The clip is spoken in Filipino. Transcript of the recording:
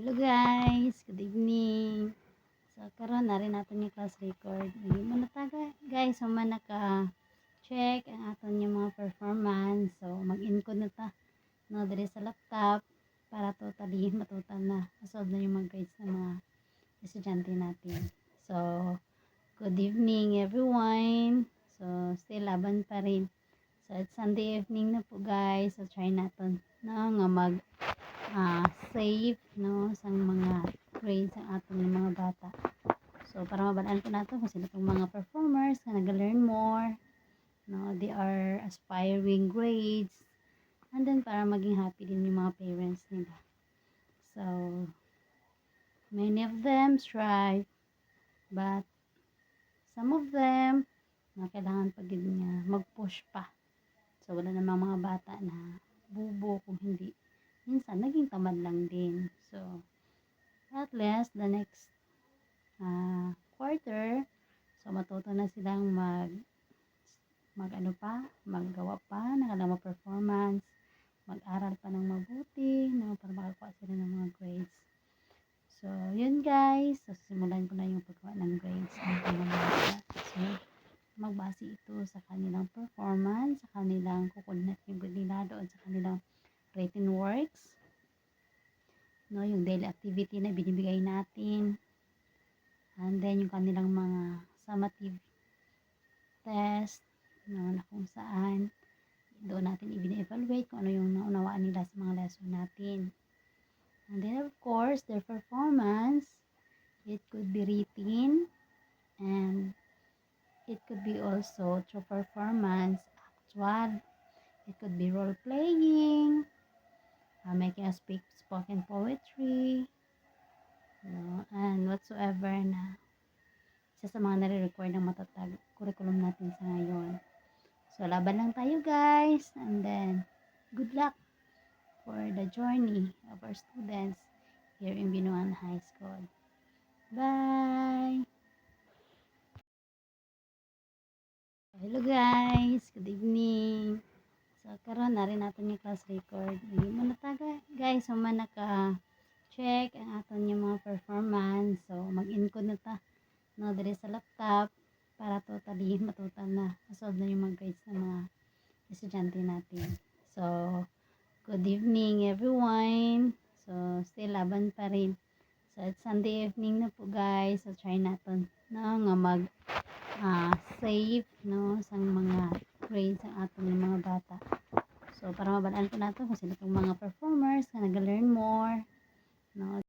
Hello guys, good evening. So karon na rin natin yung class record. Hindi mo na guys, so man naka-check ang aton yung mga performance. So mag-encode na ta no diri sa laptop para totally matutal na. Solve na yung mga grades ng mga estudyante natin. So good evening everyone. So still laban pa rin. So it's Sunday evening na po guys. So try natin na nga save no sa mga grades ang ating mga bata. So para mabalaan po natin kung sino itong mga performers na nag-learn more, no, they are aspiring grades, and then para maging happy din yung mga parents nila. So many of them strive, but some of them na kailangan pa din nga mag-push pa. So wala namang mga bata na bubo kung hindi minsan naging tamad lang din. So at least the next quarter, so matuto na silang maggawa pa ng alam mo performance, mag-aral pa ng mabuti, no, para makakuha sila ng mga grades. So yun guys, so simulan ko na yung paggawa ng grades ng mga bata. So magbase ito sa kanilang performance, sa kanilang kukulat yung nila doon sa kanilang written works, no, yung daily activity na binibigay natin, and then yung kanilang mga summative test, no, na kung saan doon natin i-evaluate kung ano yung naunawaan nila sa mga lesson natin. And then of course their performance, it could be written and it could be also through performance actual, it could be role playing, making a spoken poetry, no, and whatsoever na isa sa mga nare-require ng matatag curriculum natin sa ngayon. So laban lang tayo guys, and then good luck for the journey of our students here in Binuan High School. Bye! Hello guys, good evening. So karon na rin natin yung class record. Hindi mo na guys, so man naka-check ang aton yung mga performance. So mag-encode na ta no diri sa laptop para totally matutal na. Solve na yung mga grades ng mga estudyante natin. So good evening everyone. So still laban pa rin. So it's Sunday evening na po guys. So try natin na nga save no sa mga grades ang ating mga bata. So para mabalaan po natin kung sino itong mga performers na nag-learn more, no.